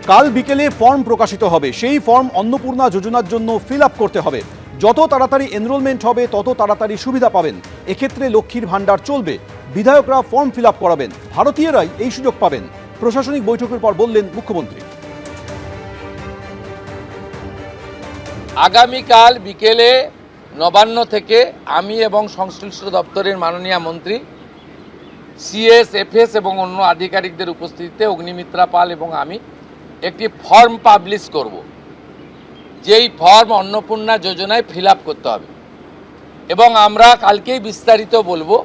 কাল বিকেলে ফর্ম প্রকাশিত হবে। সেই ফর্ম অন্নপূর্ণা যোজনার জন্য ফিল আপ করতে হবে। যত তাড়াতাড়ি এনরোলমেন্ট হবে তত তাড়াতাড়ি সুবিধা পাবেন। এক্ষেত্রে লক্ষ্মীর ভাণ্ডার চলবে। বিধায়করা ফর্ম ফিল আপ করাবেন, ভারতীয়রাই এই সুযোগ পাবেন। প্রশাসনিক বৈঠকের পর বললেন মুখ্যমন্ত্রী। আগামীকাল বিকেলে নবান্ন থেকে আমি এবং সংশ্লিষ্ট দপ্তরের মাননীয় মন্ত্রী, সিএস, এফএস এবং অন্য আধিকারিকদের উপস্থিতিতে অগ্নিমিত্রা পাল এবং আমি একটি ফর্ম পাবলিশ করব, যেই ফর্ম অন্নপূর্ণা যোজনায় ফিল আপ করতে হবে। এবং আমরা কালকেই বিস্তারিত বলবো,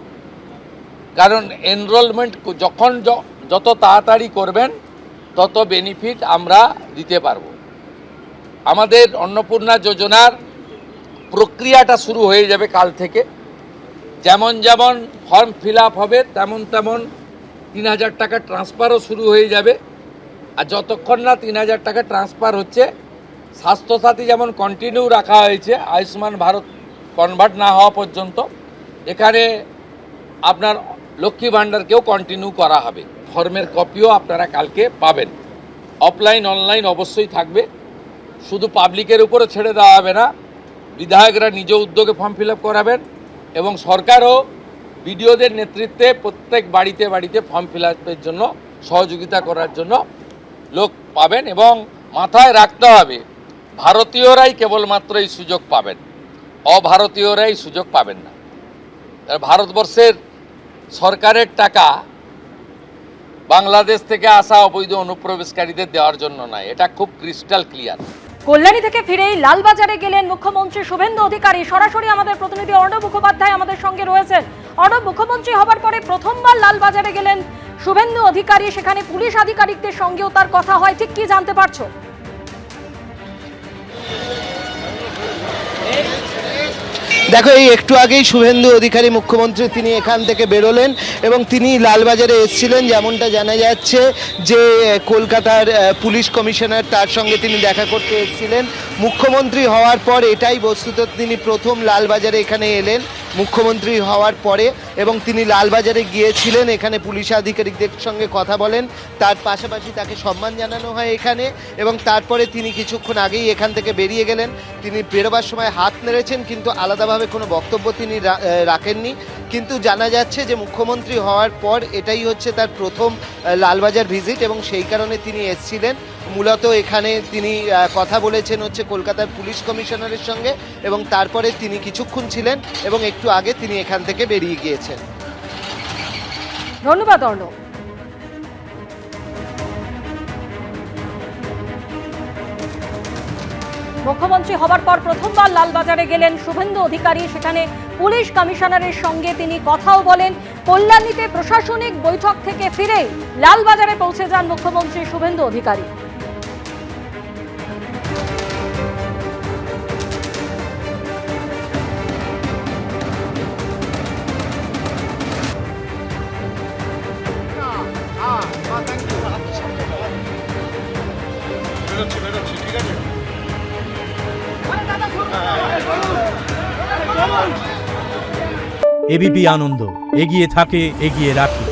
কারণ এনরোলমেন্ট যখন যত তাড়াতাড়ি করবেন তত বেনিফিট আমরা দিতে পারবো। আমাদের অন্নপূর্ণা যোজনার প্রক্রিয়াটা শুরু হয়ে যাবে কাল থেকে। যেমন যেমন ফর্ম ফিল আপ হবে তেমন তেমন ৩,০০০ টাকা ট্রান্সফারও শুরু হয়ে যাবে। আর যতক্ষণ না ৩,০০০ টাকা ট্রান্সফার হচ্ছে, স্বাস্থ্যসাথী যেমন কন্টিনিউ রাখা হয়েছে, আয়ুষ্মান ভারত কনভার্ট না হওয়া পর্যন্ত এখানে আপনার লক্ষ্মী ভাণ্ডারকেও কন্টিনিউ করা হবে। ফর্মের কপিও আপনারা কালকে পাবেন। অফলাইন অনলাইন অবশ্যই থাকবে। শুধু পাবলিকের উপরে ছেড়ে দেওয়া হবে না, বিধায়করা নিজ উদ্যোগে ফর্ম ফিল আপ করাবেন এবং সরকারও বিডিওদের নেতৃত্বে প্রত্যেক বাড়িতে বাড়িতে ফর্ম ফিল আপের জন্য সহযোগিতা করার জন্য লোক পাবেন। এবং মাথায় রাখতে হবে, ভারতীয়রাই কেবলমাত্র এই সুযোগ পাবেন, অভারতীয়রাই সুযোগ পাবেন না। ভারতবর্ষের সরকারের টাকা বাংলাদেশ থেকে আসা অবৈধ অনুপ্রবেশকারীদের দেওয়ার জন্য নয়, এটা খুব ক্রিস্টাল ক্লিয়ার। কল্যাণী থেকে ফিরেই লালবাজারে গেলেন মুখ্যমন্ত্রী শুভেন্দু অধিকারী। সরাসরি আমাদের প্রতিনিধি অর্ণব মুখোপাধ্যায় আমাদের সঙ্গে রয়েছেন। অর্ণব, মুখ্যমন্ত্রী হবার পরে প্রথমবার লালবাজারে গেলেন শুভেন্দু অধিকারী, সেখানে পুলিশ আধিকারিকদের সঙ্গেও তার কথা হয়, ঠিক কি জানতে পারছো? দেখো, এই একটু আগেই শুভেন্দু অধিকারী মুখ্যমন্ত্রী তিনি এখান থেকে বেরোলেন এবং তিনি লালবাজারে এসেছিলেন। যেমনটা জানা যাচ্ছে যে কলকাতার পুলিশ কমিশনার, তার সঙ্গে তিনি দেখা করতে এসেছিলেন। মুখ্যমন্ত্রী হওয়ার পর এটাই বস্তুত তিনি প্রথম লালবাজারে এখানে এলেন মুখ্যমন্ত্রী হওয়ার পরে, এবং তিনি লালবাজারে গিয়েছিলেন, এখানে পুলিশ আধিকারিকদের সঙ্গে কথা বলেন, তার পাশাপাশি তাকে সম্মান জানানো হয় এখানে। এবং তারপরে তিনি কিছুক্ষণ আগেই এখান থেকে বেরিয়ে গেলেন। তিনি বেরোবার সময় হাত নেড়েছেন, কিন্তু আলাদাভাবে কোনো বক্তব্য তিনি রাখেননি। কিন্তু জানা যাচ্ছে যে মুখ্যমন্ত্রী হওয়ার পর এটাই হচ্ছে তার প্রথম লালবাজার ভিজিট, এবং সেই কারণে তিনি এসেছিলেন। মূলত এখানে তিনি কথা বলেছেন হচ্ছে কলকাতার পুলিশ কমিশনারের সঙ্গে, এবং তারপরে তিনি কিছুক্ষণ ছিলেন এবং একটু আগে তিনি এখান থেকে বেরিয়ে গিয়েছেন। ধন্যবাদ অর্ণব। মুখ্যমন্ত্রী হবার পর প্রথমবার লালবাজারে গেলেন শুভেন্দু অধিকারী, সেখানে পুলিশ কমিশনারের সঙ্গে তিনি কথাও বলেন। কল্যাণীতে প্রশাসনিক বৈঠক থেকে ফিরে লালবাজারে পৌঁছে যান মুখ্যমন্ত্রী শুভেন্দু অধিকারী। এবিপি আনন্দ, এগিয়ে থাকে, এগিয়ে রাখে।